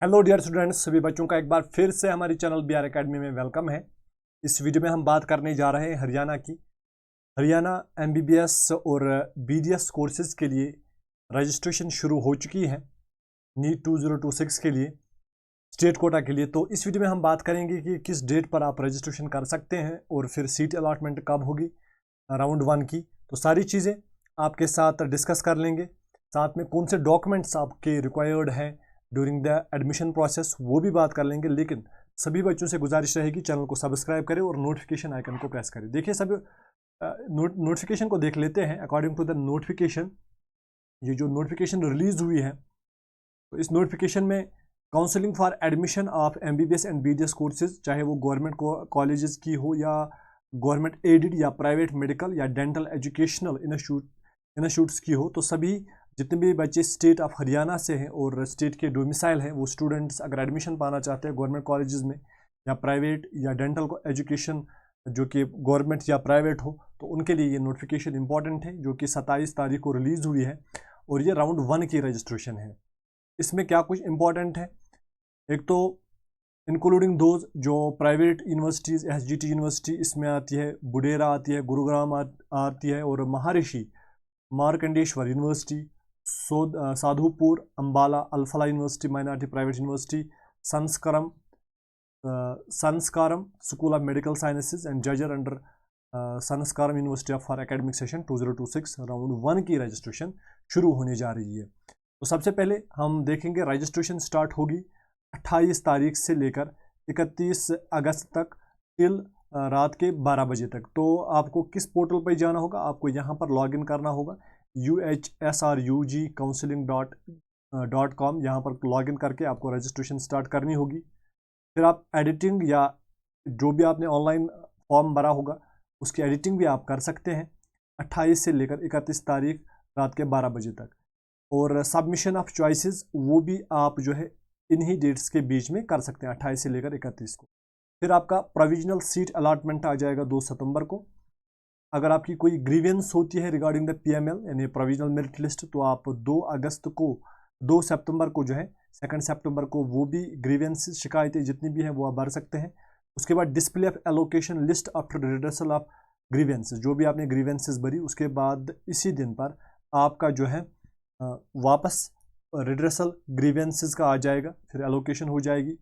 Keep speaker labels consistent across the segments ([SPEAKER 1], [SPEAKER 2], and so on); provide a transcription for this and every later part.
[SPEAKER 1] Hello dear students, सभी बच्चों का एक बार फिर से हमारी चैनल BR एकेडमी में वेलकम है। इस वीडियो में हम बात करने जा रहे हैं हरियाणा की। हरियाणा MBBS और BDS कोर्सेज के लिए रजिस्ट्रेशन शुरू हो चुकी है नीट 2026 के लिए, स्टेट कोटा के लिए। तो इस वीडियो में हम बात करेंगे कि किस डेट पर आप रजिस्ट्रेशन कर सकते हैं और फिर सीट अलॉटमेंट कब होगी राउंड 1 की। तो सारी चीज़ें आपके साथ डिस्कस कर लेंगे, साथ में कौन से डॉक्यूमेंट्स आपके रिक्वायर्ड हैं ड्यूरिंग द एडमिशन प्रोसेस वो भी बात कर लेंगे। लेकिन सभी बच्चों से गुजारिश रहेगी चैनल को सब्सक्राइब करें और नोटिफिकेशन आइकन को प्रेस करें। देखिए सभी नोटिफिकेशन को देख लेते हैं। अकॉर्डिंग टू द नोटिफिकेशन, ये जो नोटिफिकेशन रिलीज हुई है, तो इस नोटिफिकेशन में counselling for admission of MBBS and BDS courses, चाहे वो गवर्नमेंट कॉलेजेस की हो या गवर्नमेंट एडेड या प्राइवेट मेडिकल या डेंटल एजुकेशनल इंस्टीट्यूट्स की हो, तो सभी जितने भी बच्चे स्टेट ऑफ हरियाणा से हैं और स्टेट के डोमिसाइल हैं, वो स्टूडेंट्स अगर एडमिशन पाना चाहते हैं गवर्नमेंट कॉलेजेस में या प्राइवेट या डेंटल एजुकेशन जो कि गवर्नमेंट या प्राइवेट हो, तो उनके लिए ये नोटिफिकेशन इंपॉर्टेंट है, जो कि 27 तारीख को रिलीज़ हुई है और ये राउंड 1 की रजिस्ट्रेशन है। इसमें क्या कुछ इंपॉर्टेंट है, एक तो इंक्लूडिंग दोज जो प्राइवेट यूनिवर्सिटीज़, SGT यूनिवर्सिटी इसमें आती है, बुडेरा आती है, गुरुग्राम आती है, और महर्षि Markandeshwar university, Sadhupur, Ambala, Alfalah university minority private university, Sanskaram school of medical sciences and Jhajjar under Sanskaram university of for academic session 2026 round 1 की रजिस्ट्रेशन शुरू होने जा रही है। तो सबसे पहले हम देखेंगे रजिस्ट्रेशन स्टार्ट होगी 28 तारीख से लेकर 31 अगस्त तक टिल रात के 12 बजे तक। तो आपको किस पोर्टल पर जाना होगा, आपको यहाँ पर लॉगिन करना होगा UHSRUG counseling.com, यहाँ पर लॉगिन करके आपको रजिस्ट्रेशन स्टार्ट करनी होगी। फिर आप एडिटिंग या जो भी आपने ऑनलाइन फॉर्म भरा होगा उसकी एडिटिंग भी आप कर सकते हैं 28 से लेकर 31 तारीख रात के 12 बजे तक। और सबमिशन ऑफ चॉइसेस वो भी आप जो है इन्हीं डेट्स के बीच में कर सकते हैं 28 से लेकर 31 को। फिर आपका प्रोविजनल सीट अलॉटमेंट आ जाएगा 2 सितंबर को। अगर आपकी कोई ग्रीवेंस होती है रिगार्डिंग द PML यानी प्रोविजनल मेरिट लिस्ट, तो आप 2 सितंबर को जो है 2 सितंबर को वो भी ग्रीवेंस शिकायतें जितनी भी हैं वो आप भर सकते हैं। उसके बाद display of allocation list after redressal of grievances, जो भी आपने ग्रीवेंसेस भरी उसके बाद इसी दिन पर आपका जो है वापस रिड्रेसल ग्रीवेंसेस का आ जाएगा, फिर एलोकेशन हो जाएगी।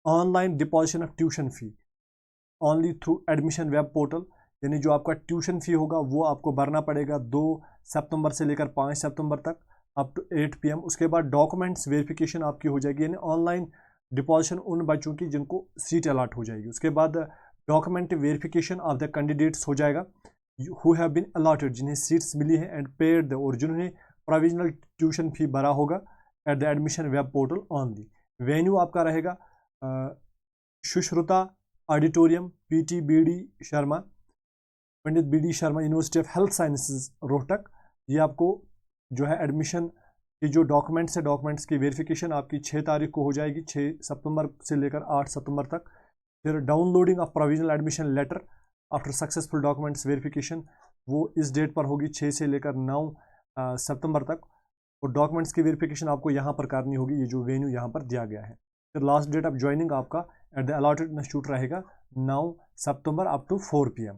[SPEAKER 1] Online deposition of tuition fee only through admission web portal, यानी जो आपका ट्यूशन फी होगा वो आपको भरना पड़ेगा 2 सितंबर से लेकर 5 सितंबर तक अप टू 8 PM। उसके बाद डॉक्यूमेंट्स वेरिफिकेशन आपकी हो जाएगी, यानी ऑनलाइन डिपॉजिशन उन बच्चों की जिनको सीट अलॉट हो जाएगी। उसके बाद document verification of the candidates हो जाएगा हु हैव बीन अलॉटेड, जिन्हें सीट्स मिली है एंड पेड और जिन्होंने प्रोविजनल ट्यूशन फी भरा होगा at the admission web portal only. Venue आपका रहेगा Sushruta auditorium, PT BD Sharma, Pandit BD Sharma university of health sciences Rohtak. ये आपको जो है एडमिशन की जो डॉक्यूमेंट्स है, डॉक्यूमेंट्स की वेरिफिकेशन आपकी 6 तारीख को हो जाएगी, 6 सितंबर से लेकर 8 सितंबर तक। फिर downloading of provisional admission letter after successful documents verification वो इस डेट पर होगी 6 से लेकर 9 सितंबर तक। और डॉक्यूमेंट्स की वेरिफिकेशन आपको यहाँ पर करनी होगी, ये जो वेन्यू यहाँ पर दिया गया है। फिर लास्ट डेट ऑफ ज्वाइनिंग आपका एट द अलॉटेड इंस्टीट्यूट रहेगा 9 सितंबर अप टू 4 PM,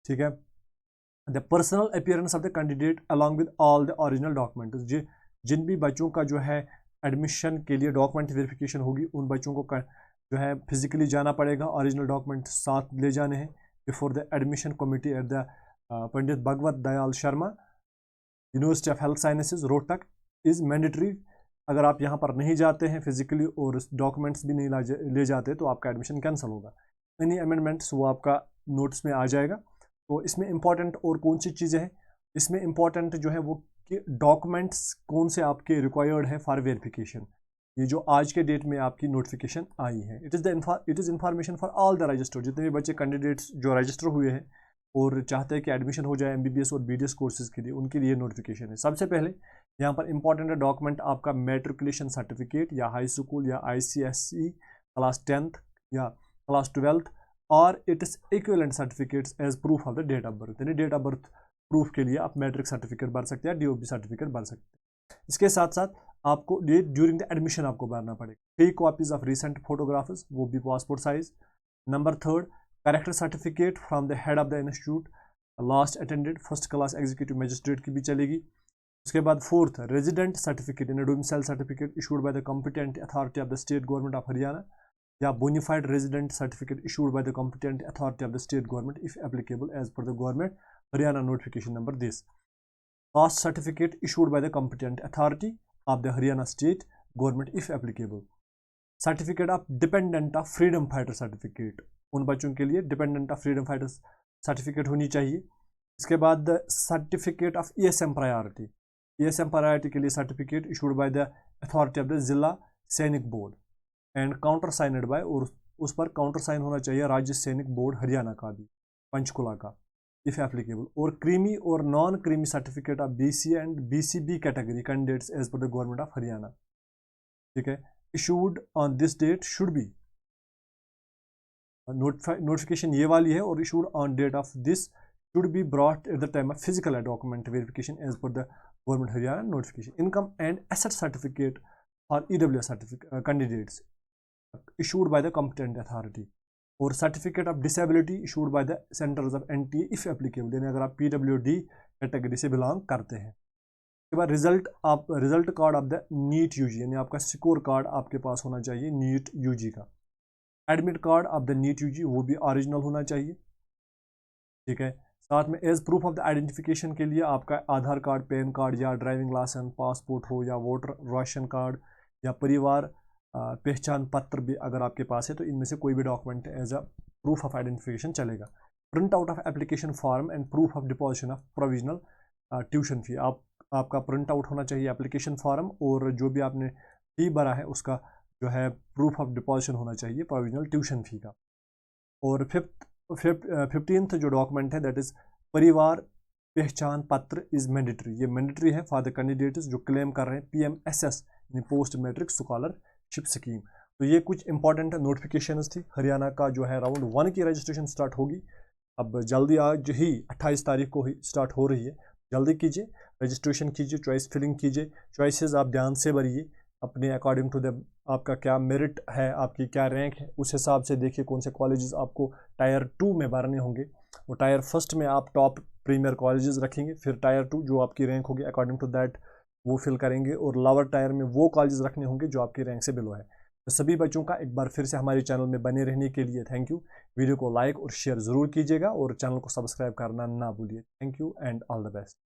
[SPEAKER 1] ठीक है। The personal appearance of the candidate along with all the original documents, जिन भी बच्चों का जो है एडमिशन के लिए डॉक्यूमेंट वेरिफिकेशन होगी उन बच्चों को जो है फिजिकली जाना पड़ेगा, ओरिजिनल डॉक्यूमेंट साथ ले जाने हैं before the admission committee at the Pandit Bhagwat Dayal Sharma university of health sciences Rohtak is mandatory. अगर आप यहाँ पर नहीं जाते हैं फिजिकली और डॉक्यूमेंट्स भी नहीं ले जाते तो आपका एडमिशन कैंसिल होगा। एनी अमेंडमेंट्स वो आपका नोट्स में आ जाएगा। तो इसमें इंपॉर्टेंट और कौन सी चीज़ें हैं, इसमें इंपॉर्टेंट जो है वो कि डॉक्यूमेंट्स कौन से आपके रिक्वायर्ड हैं फॉर वेरिफिकेशन, ये जो आज के डेट में आपकी नोटिफिकेशन आई है। It is information for all the registered, जितने भी बच्चे कैंडिडेट्स जो रजिस्टर हुए हैं और चाहते हैं कि एडमिशन हो जाए MBBS और BDS कोर्सेज के लिए, उनके लिए नोटिफिकेशन है। सबसे पहले यहाँ पर इंपॉर्टेंट डॉक्यूमेंट आपका मैट्रिकुलेशन सर्टिफिकेट या हाई स्कूल या ICSE क्लास 10th या क्लास 12th और it's equivalent certificates as proof of the date of birth, यानी डेट ऑफ बर्थ प्रूफ के लिए आप मैट्रिक सर्टिफिकेट भर सकते हैं, DOB सर्टिफिकेट भर सकते हैं। इसके साथ साथ आपको डेट ड्यूरिंग द एडमिशन आपको भरना पड़ेगा। 3 कॉपीज ऑफ रिसेंट फोटोग्राफ्स, वो भी passport size. Number 3, character certificate from the head of the institute last attended, first class executive magistrate की भी चलेगी। उसके बाद 4th, resident certificate in domicile certificate issued by the competent authority of the state government of Haryana, या bona fide resident certificate issued by the competent authority of the state government if applicable as per the government Haryana notification number this. Caste certificate issued by the competent authority of the Haryana state government if applicable. Certificate of dependent of freedom fighter certificate, उन बच्चों के लिए dependent of freedom fighter certificate होनी चाहिए। इसके बाद certificate of ESM priority, ESM priority के लिए certificate issued by the authority of the Zila Sainik board and countersigned by, और उस पर काउंटर साइन होना चाहिए राज्य सैनिक बोर्ड हरियाणा का भी, पंचकुला का इफ एप्लीकेबल। और क्रीमी और non creamy certificate of BC and BCB category candidates as per the government of Haryana, ठीक है, issued on this date should be, notification ये वाली है, और issued on date of this should be brought at the time of physical and document verification as per the government Haryana notification. Income and asset certificate और EWS certificate candidates issued by the competent authority, और certificate of disability issued by the centres of NTA if applicable, यानी अगर आप PWD category से belong करते हैं। उसके बाद result card of the NEET UG, यानी आपका स्कोर कार्ड आपके पास होना चाहिए नीट UG का। Admit card of the NEET UG, वो भी ओरिजिनल होना चाहिए, ठीक है। साथ में age proof of the identification के लिए आपका आधार कार्ड, पैन कार्ड या ड्राइविंग लाइसेंस, पासपोर्ट हो या वोटर राशन कार्ड या परिवार पहचान पत्र भी अगर आपके पास है, तो इनमें से कोई भी document as a proof of identification चलेगा। Print out of application form and proof of deposition of provisional tuition fee, आपका प्रिंट आउट होना चाहिए एप्लीकेशन फॉर्म, और जो भी आपने फी भरा है उसका जो है प्रूफ ऑफ डिपॉजिशन होना चाहिए प्रोविजनल ट्यूशन फी का। और 15th जो डॉक्यूमेंट है दैट इज़ परिवार पहचान पत्र इज़ मैंडेटरी, ये मैंडेटरी है फॉर द कैंडिडेट्स जो क्लेम कर रहे हैं PMSS यानी पोस्ट मैट्रिक स्कॉलरशिप स्कीम। तो ये कुछ इंपॉर्टेंट नोटिफिकेशंस थी। हरियाणा का जो है राउंड 1 की रजिस्ट्रेशन स्टार्ट होगी, अब जल्दी आज ही 28 तारीख को ही स्टार्ट हो रही है, जल्दी कीजिए, रजिस्ट्रेशन कीजिए, चॉइस फिलिंग कीजिए, चॉइसेस आप ध्यान से भरिए अपने अकॉर्डिंग टू द आपका क्या मेरिट है, आपकी क्या रैंक है, उस हिसाब से देखिए कौन से कॉलेजेस आपको टायर 2 में भरने होंगे, और टायर 1 में आप टॉप प्रीमियर कॉलेजेस रखेंगे, फिर टायर 2 जो आपकी रैंक होगी अकॉर्डिंग टू दैट वो फिल करेंगे, और लोअर टायर में वो कॉलेजेस रखने होंगे जो आपकी रैंक से बिलो है। तो सभी बच्चों का एक बार फिर से हमारे चैनल में बने रहने के लिए थैंक यू। वीडियो को लाइक और शेयर ज़रूर कीजिएगा और चैनल को सब्सक्राइब करना ना भूलिए। Thank you and all the best.